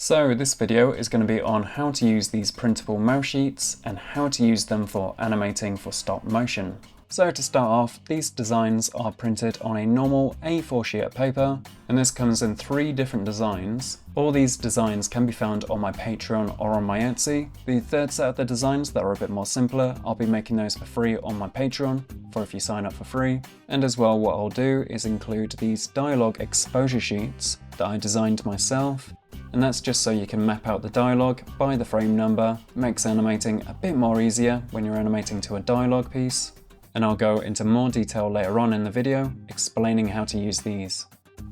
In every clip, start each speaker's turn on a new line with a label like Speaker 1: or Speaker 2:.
Speaker 1: So this video is going to be on how to use these printable mouse sheets and how to use them for animating for stop motion. So to start off, these designs are printed on a normal A4 sheet of paper, and this comes in 3 different designs. All these designs can be found on my Patreon or on my Etsy. The third set of the designs that are a bit more simpler, I'll be making those for free on my Patreon, for if you sign up for free. And as well, what I'll do is include these dialogue exposure sheets that I designed myself. And that's just so you can map out the dialogue by the frame number. It makes animating a bit more easier when you're animating to a dialogue piece. And I'll go into more detail later on in the video explaining how to use these.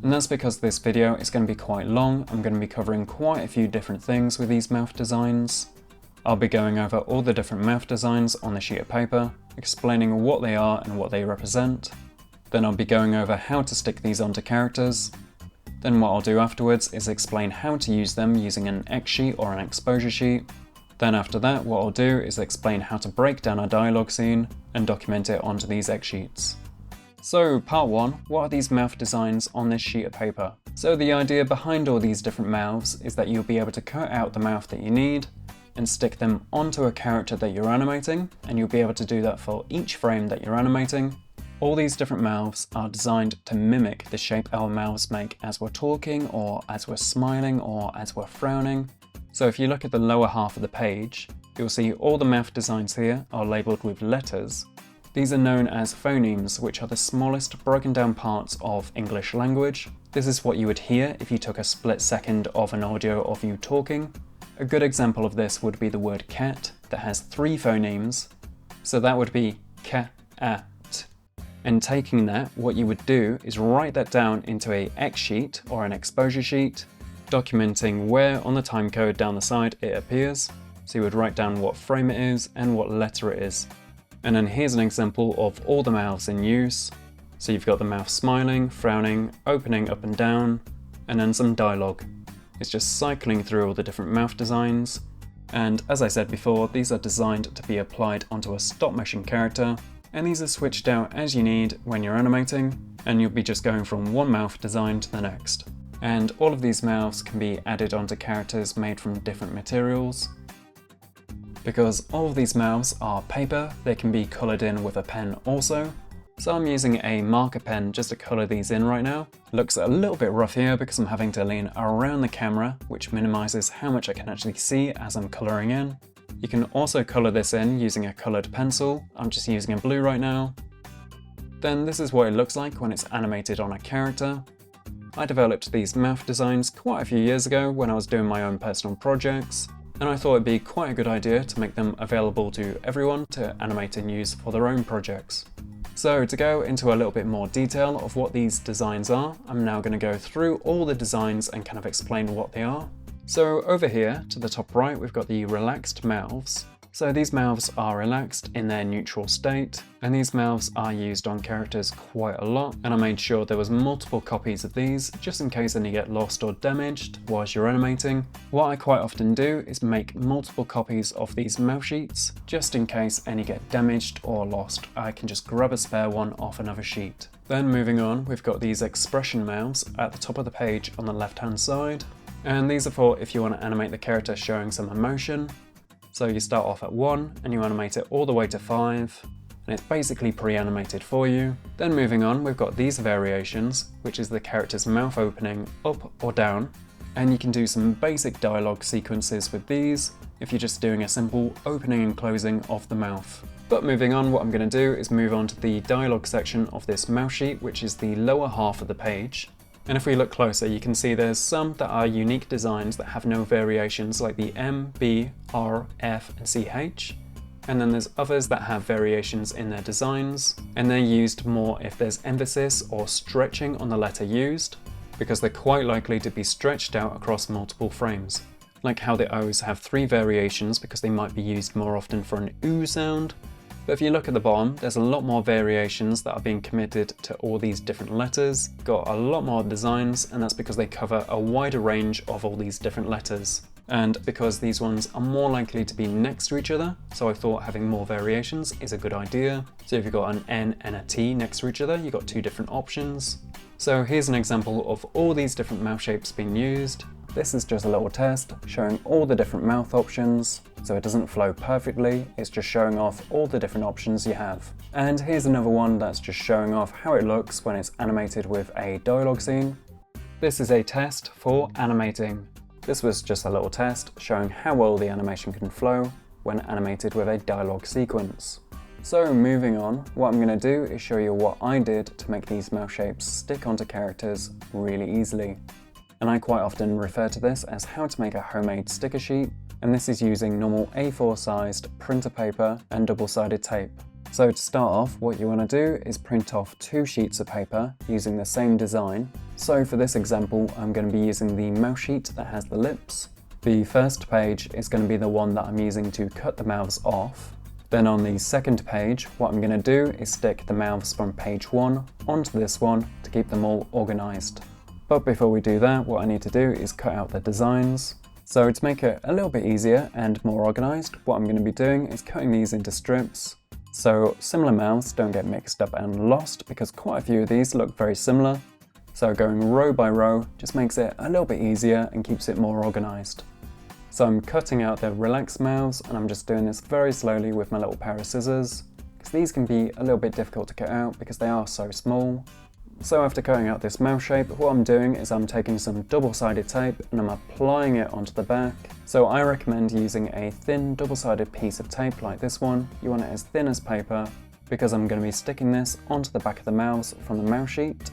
Speaker 1: And that's because this video is going to be quite long. I'm going to be covering quite a few different things with these mouth designs. I'll be going over all the different mouth designs on the sheet of paper, explaining what they are and what they represent. Then I'll be going over how to stick these onto characters. Then what I'll do afterwards is explain how to use them using an X sheet or an exposure sheet. Then after that, what I'll do is explain how to break down a dialogue scene and document it onto these X sheets. So part 1, what are these mouth designs on this sheet of paper? So the idea behind all these different mouths is that you'll be able to cut out the mouth that you need and stick them onto a character that you're animating, and you'll be able to do that for each frame that you're animating. All these different mouths are designed to mimic the shape our mouths make as we're talking, or as we're smiling, or as we're frowning. So if you look at the lower half of the page, you'll see all the mouth designs here are labelled with letters. These are known as phonemes, which are the smallest broken down parts of English language. This is what you would hear if you took a split second of an audio of you talking. A good example of this would be the word cat that has 3 phonemes. So that would be ka-at. And taking that, what you would do is write that down into a X sheet or an exposure sheet, documenting where on the timecode down the side it appears. So you would write down what frame it is and what letter it is. And then here's an example of all the mouths in use. So you've got the mouth smiling, frowning, opening up and down, and then some dialogue. It's just cycling through all the different mouth designs. And as I said before, these are designed to be applied onto a stop motion character, and these are switched out as you need when you're animating, and you'll be just going from one mouth design to the next. And all of these mouths can be added onto characters made from different materials. Because all of these mouths are paper, they can be coloured in with a pen also. So I'm using a marker pen just to colour these in right now. It looks a little bit rough here because I'm having to lean around the camera, which minimises how much I can actually see as I'm colouring in. You can also colour this in using a coloured pencil. I'm just using a blue right now. Then this is what it looks like when it's animated on a character. I developed these mouth designs quite a few years ago when I was doing my own personal projects, and I thought it'd be quite a good idea to make them available to everyone to animate and use for their own projects. So to go into a little bit more detail of what these designs are, I'm now going to go through all the designs and kind of explain what they are. So over here to the top right, we've got the relaxed mouths. So these mouths are relaxed in their neutral state, and these mouths are used on characters quite a lot, and I made sure there was multiple copies of these just in case any get lost or damaged whilst you're animating. What I quite often do is make multiple copies of these mouth sheets just in case any get damaged or lost. I can just grab a spare one off another sheet. Then moving on, we've got these expression mouths at the top of the page on the left hand side, and these are for if you want to animate the character showing some emotion. So you start off at 1 and you animate it all the way to 5, and it's basically pre-animated for you. Then moving on, we've got these variations, which is the character's mouth opening up or down, and you can do some basic dialogue sequences with these if you're just doing a simple opening and closing of the mouth. But moving on, what I'm going to do is move on to the dialogue section of this mouth sheet, which is the lower half of the page. And if we look closer, you can see there's some that are unique designs that have no variations, like the M, B, R, F, and CH. And then there's others that have variations in their designs, and they're used more if there's emphasis or stretching on the letter used, because they're quite likely to be stretched out across multiple frames. Like how the O's have 3 variations because they might be used more often for an OO sound. But if you look at the bottom, there's a lot more variations that are being committed to all these different letters. Got a lot more designs, and that's because they cover a wider range of all these different letters. And because these ones are more likely to be next to each other, so I thought having more variations is a good idea. So if you've got an N and a T next to each other, you've got 2 different options. So here's an example of all these different mouth shapes being used. This is just a little test showing all the different mouth options, so it doesn't flow perfectly, it's just showing off all the different options you have. And here's another one that's just showing off how it looks when it's animated with a dialogue scene. This is a test for animating. This was just a little test showing how well the animation can flow when animated with a dialogue sequence. So moving on, what I'm going to do is show you what I did to make these mouth shapes stick onto characters really easily. And I quite often refer to this as how to make a homemade sticker sheet, and this is using normal A4 sized printer paper and double-sided tape. So to start off, what you want to do is print off 2 sheets of paper using the same design. So for this example, I'm going to be using the mouth sheet that has the lips. The first page is going to be the one that I'm using to cut the mouths off. Then on the second page, what I'm going to do is stick the mouths from page 1 onto this one to keep them all organised. But before we do that, what I need to do is cut out the designs. So to make it a little bit easier and more organised, what I'm going to be doing is cutting these into strips. So similar mouths don't get mixed up and lost because quite a few of these look very similar. So going row by row just makes it a little bit easier and keeps it more organised. So I'm cutting out the relaxed mouths and I'm just doing this very slowly with my little pair of scissors because these can be a little bit difficult to cut out because they are so small. So after cutting out this mouth shape, what I'm doing is I'm taking some double-sided tape and I'm applying it onto the back. So I recommend using a thin double-sided piece of tape like this one. You want it as thin as paper because I'm going to be sticking this onto the back of the mouths from the mouth sheet.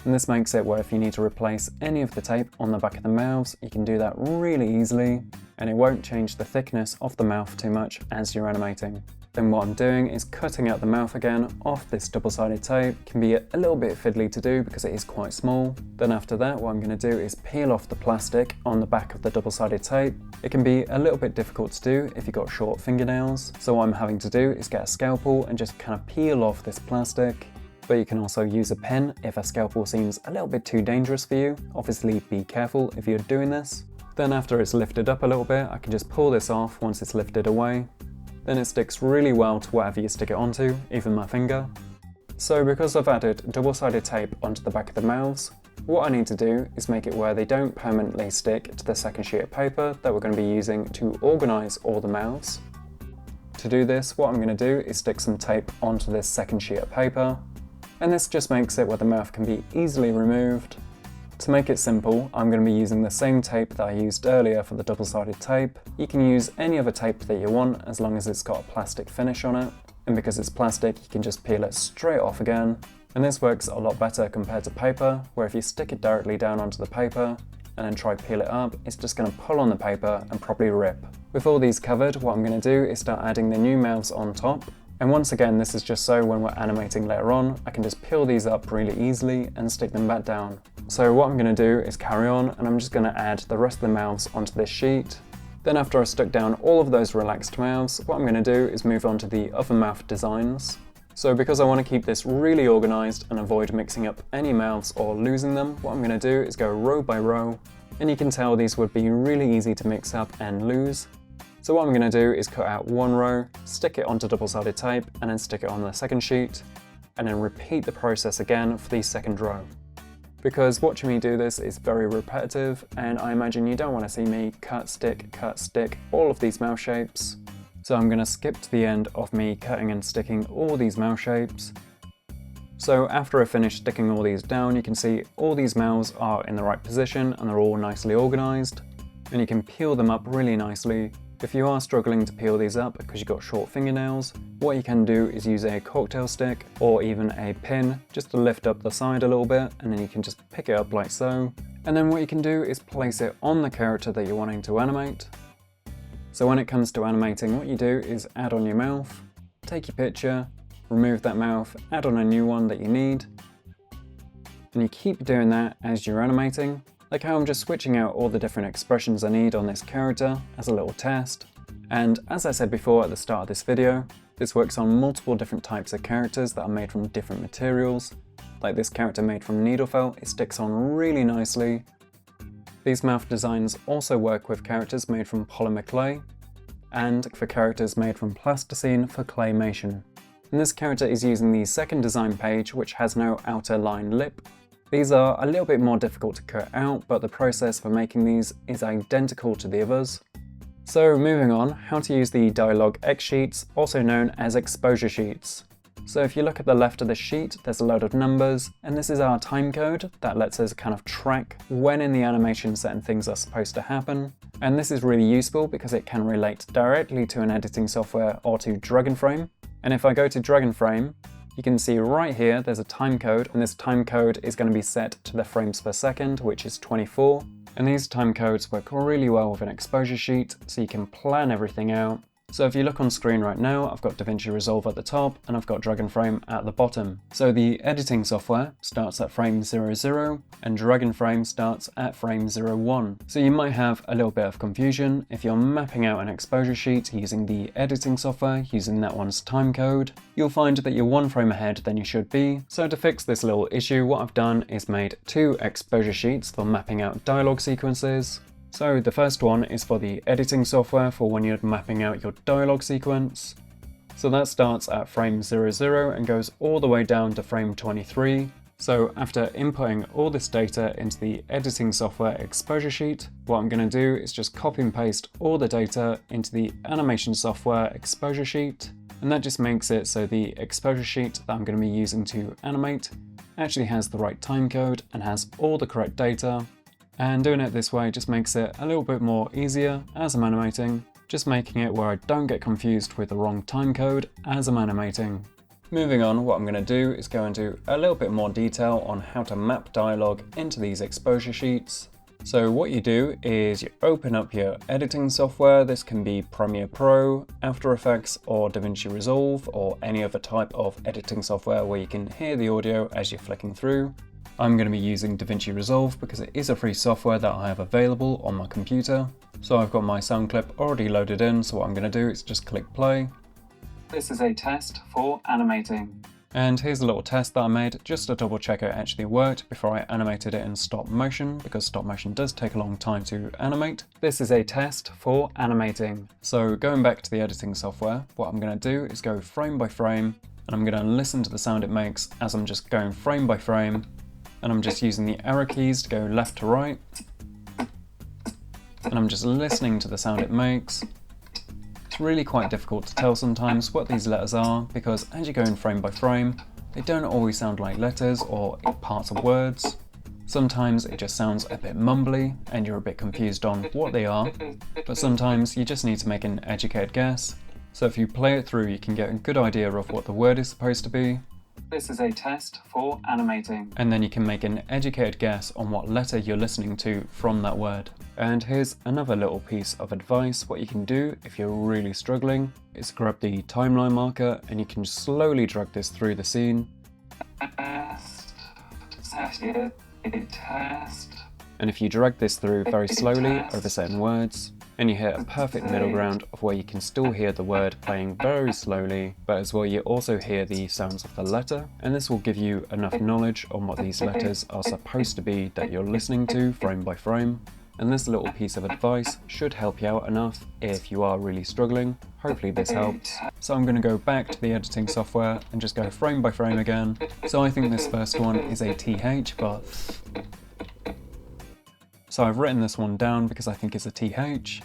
Speaker 1: And this makes it where if you need to replace any of the tape on the back of the mouths, you can do that really easily and it won't change the thickness of the mouth too much as you're animating. Then what I'm doing is cutting out the mouth again off this double-sided tape. It can be a little bit fiddly to do because it is quite small. Then after that, what I'm going to do is peel off the plastic on the back of the double-sided tape. It can be a little bit difficult to do if you've got short fingernails. So what I'm having to do is get a scalpel and just kind of peel off this plastic. But you can also use a pen if a scalpel seems a little bit too dangerous for you. Obviously be careful if you're doing this. Then after it's lifted up a little bit, I can just pull this off once it's lifted away. Then it sticks really well to whatever you stick it onto, even my finger. So because I've added double-sided tape onto the back of the mouths, what I need to do is make it where they don't permanently stick to the second sheet of paper that we're going to be using to organise all the mouths. To do this, what I'm going to do is stick some tape onto this second sheet of paper, and this just makes it where the mouth can be easily removed. To make it simple, I'm going to be using the same tape that I used earlier for the double-sided tape. You can use any other tape that you want as long as it's got a plastic finish on it. And because it's plastic, you can just peel it straight off again. And this works a lot better compared to paper, where if you stick it directly down onto the paper and then try peel it up, it's just going to pull on the paper and probably rip. With all these covered, what I'm going to do is start adding the new mouths on top. And once again, this is just so when we're animating later on, I can just peel these up really easily and stick them back down. So what I'm going to do is carry on and I'm just going to add the rest of the mouths onto this sheet. Then after I've stuck down all of those relaxed mouths, what I'm going to do is move on to the other mouth designs. So because I want to keep this really organised and avoid mixing up any mouths or losing them, what I'm going to do is go row by row. And you can tell these would be really easy to mix up and lose. So what I'm going to do is cut out one row, stick it onto double-sided tape, and then stick it on the second sheet, and then repeat the process again for the second row. Because watching me do this is very repetitive, and I imagine you don't want to see me cut, stick, all of these mouth shapes. So I'm going to skip to the end of me cutting and sticking all these mouth shapes. So after I finish sticking all these down, you can see all these mouths are in the right position and they're all nicely organised. And you can peel them up really nicely. If you are struggling to peel these up because you've got short fingernails, what you can do is use a cocktail stick or even a pin just to lift up the side a little bit, and then you can just pick it up like so. And then what you can do is place it on the character that you're wanting to animate. So when it comes to animating, what you do is add on your mouth, take your picture, remove that mouth, add on a new one that you need, and you keep doing that as you're animating. Like how I'm just switching out all the different expressions I need on this character as a little test. And as I said before at the start of this video, this works on multiple different types of characters that are made from different materials. Like this character made from needle felt, it sticks on really nicely. These mouth designs also work with characters made from polymer clay, and for characters made from plasticine for claymation. And this character is using the second design page, which has no outer line lip. These are a little bit more difficult to cut out, but the process for making these is identical to the others. So moving on, how to use the dialog X sheets, also known as exposure sheets. So if you look at the left of the sheet, there's a load of numbers, and this is our timecode that lets us kind of track when in the animation certain things are supposed to happen. And this is really useful because it can relate directly to an editing software or to Dragonframe. And if I go to Dragonframe, you can see right here there's a timecode, and this timecode is going to be set to the frames per second, which is 24. And these timecodes work really well with an exposure sheet, so you can plan everything out. So if you look on screen right now, I've got DaVinci Resolve at the top and I've got Dragonframe at the bottom. So the editing software starts at frame 00 and Dragonframe starts at frame 01. So you might have a little bit of confusion if you're mapping out an exposure sheet using the editing software, using that one's timecode. You'll find that you're one frame ahead than you should be. So to fix this little issue, what I've done is made two exposure sheets for mapping out dialogue sequences. So the first one is for the editing software for when you're mapping out your dialogue sequence. So that starts at frame 00 and goes all the way down to frame 23. So after inputting all this data into the editing software exposure sheet, what I'm going to do is just copy and paste all the data into the animation software exposure sheet. And that just makes it so the exposure sheet that I'm going to be using to animate actually has the right timecode and has all the correct data. And doing it this way just makes it a little bit more easier as I'm animating, just making it where I don't get confused with the wrong timecode as I'm animating. Moving on, what I'm going to do is go into a little bit more detail on how to map dialogue into these exposure sheets. So what you do is you open up your editing software. This can be Premiere Pro, After Effects, or DaVinci Resolve, or any other type of editing software where you can hear the audio as you're flicking through. I'm going to be using DaVinci Resolve because it is a free software that I have available on my computer. So I've got my sound clip already loaded in, so what I'm going to do is just click play. This is a test for animating. And here's a little test that I made just to double check it actually worked before I animated it in stop motion, because stop motion does take a long time to animate. This is a test for animating. So going back to the editing software, what I'm going to do is go frame by frame, and I'm going to listen to the sound it makes as I'm just going frame by frame. And I'm just using the arrow keys to go left to right. And I'm just listening to the sound it makes. It's really quite difficult to tell sometimes what these letters are, because as you go in frame by frame, they don't always sound like letters or parts of words. Sometimes it just sounds a bit mumbly and you're a bit confused on what they are, but sometimes you just need to make an educated guess. So if you play it through, you can get a good idea of what the word is supposed to be. This is a test for animating. And then you can make an educated guess on what letter you're listening to from that word. And here's another little piece of advice. What you can do if you're really struggling is grab the timeline marker and you can slowly drag this through the scene. And if you drag this through very slowly over certain words, and you hit a perfect middle ground of where you can still hear the word playing very slowly, but as well you also hear the sounds of the letter, and this will give you enough knowledge on what these letters are supposed to be that you're listening to frame by frame. And this little piece of advice should help you out enough if you are really struggling. Hopefully this helps. So I'm going to go back to the editing software and just go frame by frame again. So I think this first one is a TH, but... So I've written this one down because I think it's a TH.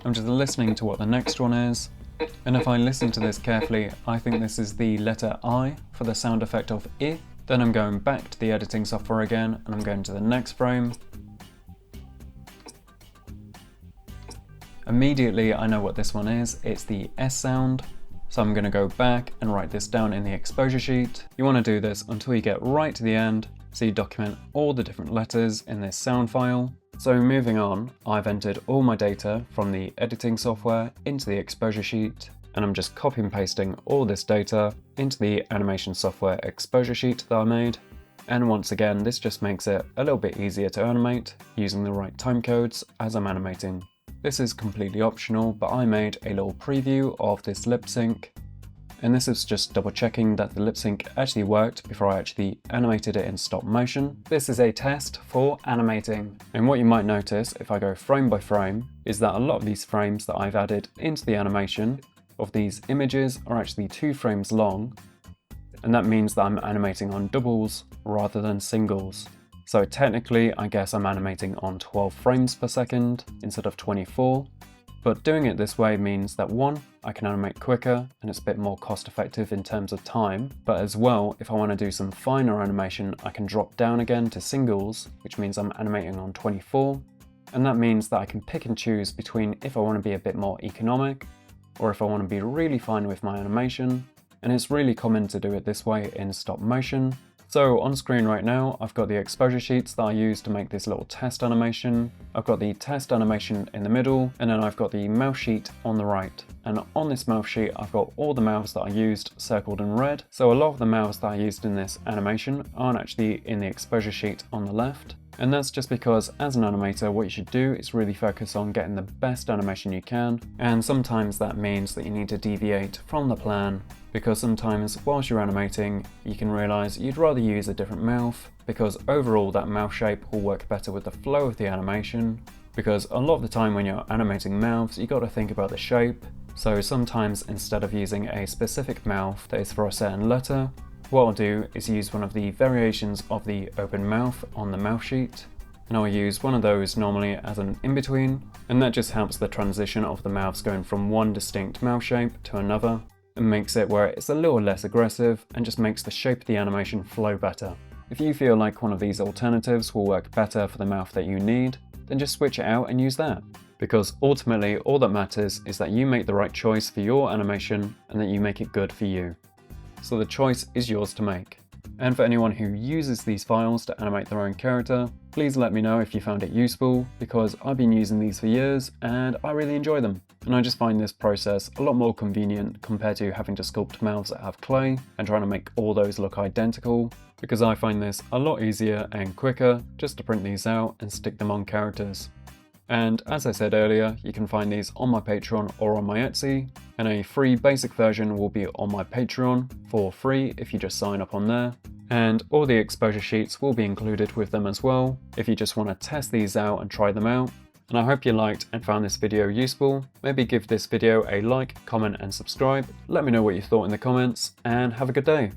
Speaker 1: I'm just listening to what the next one is. And if I listen to this carefully, I think this is the letter I for the sound effect of I. Then I'm going back to the editing software again and I'm going to the next frame. Immediately I know what this one is. It's the S sound. So I'm going to go back and write this down in the exposure sheet. You want to do this until you get right to the end, so you document all the different letters in this sound file. So moving on, I've entered all my data from the editing software into the exposure sheet, and I'm just copy and pasting all this data into the animation software exposure sheet that I made. And once again, this just makes it a little bit easier to animate using the right timecodes as I'm animating. This is completely optional, but I made a little preview of this lip sync. And this is just double checking that the lip sync actually worked before I actually animated it in stop motion. This is a test for animating. And what you might notice if I go frame by frame is that a lot of these frames that I've added into the animation of these images are actually 2 frames long. and that means that I'm animating on doubles rather than singles. So technically, I guess I'm animating on 12 frames per second instead of 24, but doing it this way means that one, I can animate quicker and it's a bit more cost effective in terms of time, but as well, if I want to do some finer animation, I can drop down again to singles, which means I'm animating on 24, and that means that I can pick and choose between if I want to be a bit more economic or if I want to be really fine with my animation, and it's really common to do it this way in stop motion. So on screen right now, I've got the exposure sheets that I use to make this little test animation. I've got the test animation in the middle, and then I've got the mouse sheet on the right. And on this mouse sheet, I've got all the mouths that I used circled in red. So a lot of the mouths that I used in this animation aren't actually in the exposure sheet on the left. And that's just because as an animator, what you should do is really focus on getting the best animation you can. And sometimes that means that you need to deviate from the plan, because sometimes whilst you're animating, you can realize you'd rather use a different mouth, because overall that mouth shape will work better with the flow of the animation. Because a lot of the time when you're animating mouths, you got to think about the shape. So sometimes instead of using a specific mouth that is for a certain letter, what I'll do is use one of the variations of the open mouth on the mouth sheet, and I'll use one of those normally as an in-between, and that just helps the transition of the mouths going from one distinct mouth shape to another, and makes it where it's a little less aggressive and just makes the shape of the animation flow better. If you feel like one of these alternatives will work better for the mouth that you need, then just switch it out and use that. Because ultimately all that matters is that you make the right choice for your animation and that you make it good for you. So the choice is yours to make. And for anyone who uses these files to animate their own character, please let me know if you found it useful, because I've been using these for years and I really enjoy them. And I just find this process a lot more convenient compared to having to sculpt mouths that have clay and trying to make all those look identical, because I find this a lot easier and quicker just to print these out and stick them on characters. And as I said earlier, you can find these on my Patreon or on my Etsy, and a free basic version will be on my Patreon for free if you just sign up on there. And all the exposure sheets will be included with them as well, if you just want to test these out and try them out. And I hope you liked and found this video useful. Maybe give this video a like, comment and subscribe. Let me know what you thought in the comments, and have a good day.